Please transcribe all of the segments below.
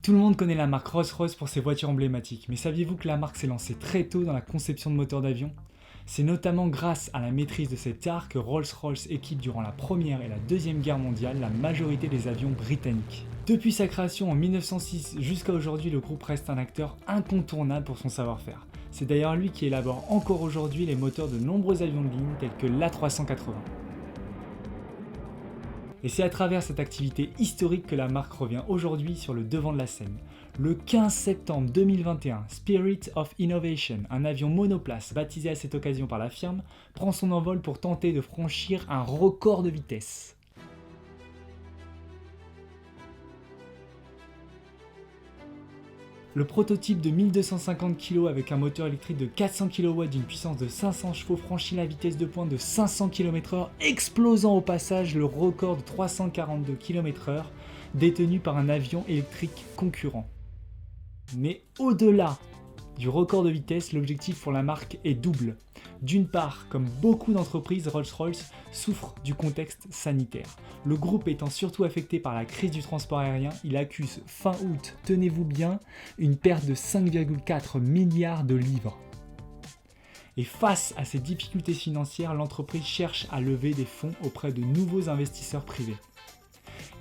Tout le monde connaît la marque Rolls-Royce pour ses voitures emblématiques, mais saviez-vous que la marque s'est lancée très tôt dans la conception de moteurs d'avion ? C'est notamment grâce à la maîtrise de cet art que Rolls-Royce équipe durant la Première et la Deuxième Guerre mondiale la majorité des avions britanniques. Depuis sa création en 1906 jusqu'à aujourd'hui, le groupe reste un acteur incontournable pour son savoir-faire. C'est d'ailleurs lui qui élabore encore aujourd'hui les moteurs de nombreux avions de ligne tels que l'A380. Et c'est à travers cette activité historique que la marque revient aujourd'hui sur le devant de la scène. Le 15 septembre 2021, Spirit of Innovation, un avion monoplace baptisé à cette occasion par la firme, prend son envol pour tenter de franchir un record de vitesse. Le prototype de 1250 kg avec un moteur électrique de 400 kW d'une puissance de 500 chevaux franchit la vitesse de pointe de 500 km/h, explosant au passage le record de 342 km/h détenu par un avion électrique concurrent. Mais au-delà du record de vitesse, l'objectif pour la marque est double. D'une part, comme beaucoup d'entreprises, Rolls-Royce souffre du contexte sanitaire. Le groupe étant surtout affecté par la crise du transport aérien, il accuse fin août, tenez-vous bien, une perte de 5,4 milliards de livres. Et face à ces difficultés financières, l'entreprise cherche à lever des fonds auprès de nouveaux investisseurs privés.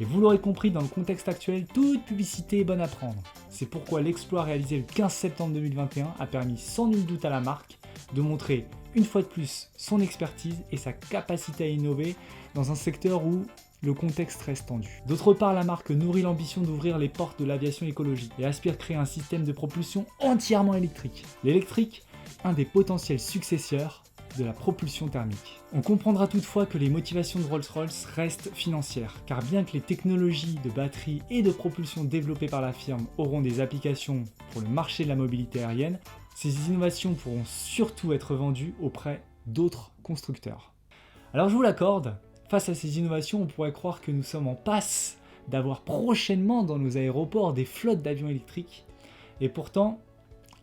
Et vous l'aurez compris, dans le contexte actuel, toute publicité est bonne à prendre. C'est pourquoi l'exploit réalisé le 15 septembre 2021 a permis sans nul doute à la marque de montrer une fois de plus son expertise et sa capacité à innover dans un secteur où le contexte reste tendu. D'autre part, la marque nourrit l'ambition d'ouvrir les portes de l'aviation écologique et aspire créer un système de propulsion entièrement électrique. L'électrique, un des potentiels successeurs de la propulsion thermique. On comprendra toutefois que les motivations de Rolls-Royce restent financières, car bien que les technologies de batterie et de propulsion développées par la firme auront des applications pour le marché de la mobilité aérienne, ces innovations pourront surtout être vendues auprès d'autres constructeurs. Alors je vous l'accorde, face à ces innovations, on pourrait croire que nous sommes en passe d'avoir prochainement dans nos aéroports des flottes d'avions électriques, et pourtant,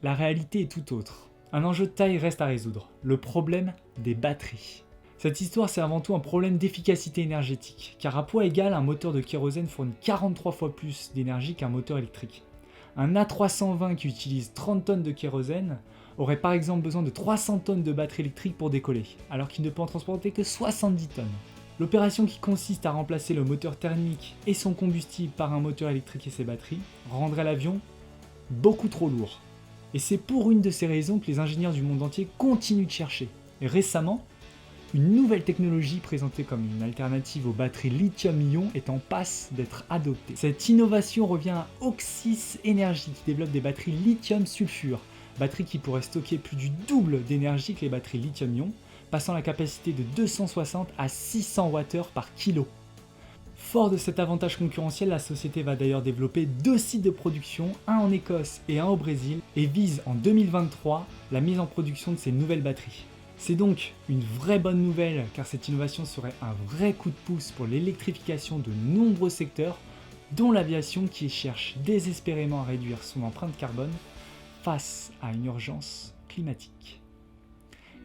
la réalité est tout autre. Un enjeu de taille reste à résoudre, le problème des batteries. Cette histoire, c'est avant tout un problème d'efficacité énergétique, car à poids égal, un moteur de kérosène fournit 43 fois plus d'énergie qu'un moteur électrique. Un A320 qui utilise 30 tonnes de kérosène aurait par exemple besoin de 300 tonnes de batterie électrique pour décoller, alors qu'il ne peut en transporter que 70 tonnes. L'opération qui consiste à remplacer le moteur thermique et son combustible par un moteur électrique et ses batteries rendrait l'avion beaucoup trop lourd. Et c'est pour une de ces raisons que les ingénieurs du monde entier continuent de chercher. Et récemment, une nouvelle technologie présentée comme une alternative aux batteries lithium-ion est en passe d'être adoptée. Cette innovation revient à Oxis Energy qui développe des batteries lithium-sulfure, batteries qui pourraient stocker plus du double d'énergie que les batteries lithium-ion, passant la capacité de 260 à 600 Wh par kilo. Fort de cet avantage concurrentiel, la société va d'ailleurs développer 2 sites de production, un en Écosse et un au Brésil, et vise en 2023 la mise en production de ces nouvelles batteries. C'est donc une vraie bonne nouvelle car cette innovation serait un vrai coup de pouce pour l'électrification de nombreux secteurs, dont l'aviation qui cherche désespérément à réduire son empreinte carbone face à une urgence climatique.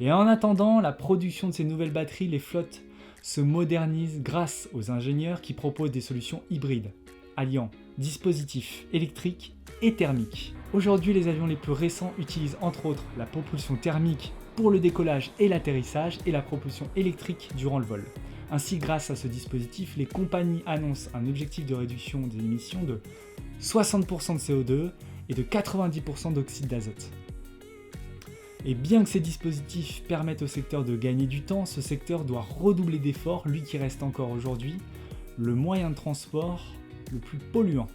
Et en attendant la production de ces nouvelles batteries, les flottes se modernise grâce aux ingénieurs qui proposent des solutions hybrides, alliant dispositifs électriques et thermiques. Aujourd'hui, les avions les plus récents utilisent entre autres la propulsion thermique pour le décollage et l'atterrissage et la propulsion électrique durant le vol. Ainsi, grâce à ce dispositif, les compagnies annoncent un objectif de réduction des émissions de 60% de CO2 et de 90% d'oxyde d'azote. Et bien que ces dispositifs permettent au secteur de gagner du temps, ce secteur doit redoubler d'efforts, lui qui reste encore aujourd'hui le moyen de transport le plus polluant.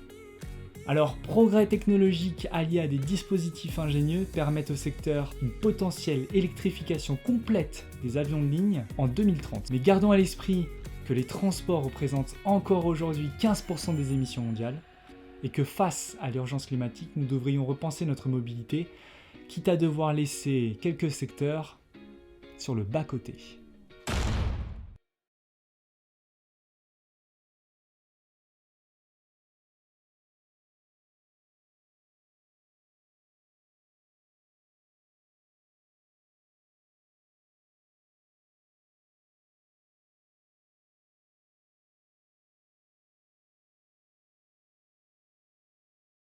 Alors, progrès technologiques alliés à des dispositifs ingénieux permettent au secteur une potentielle électrification complète des avions de ligne en 2030. Mais gardons à l'esprit que les transports représentent encore aujourd'hui 15% des émissions mondiales et que face à l'urgence climatique, nous devrions repenser notre mobilité, quitte à devoir laisser quelques secteurs sur le bas-côté.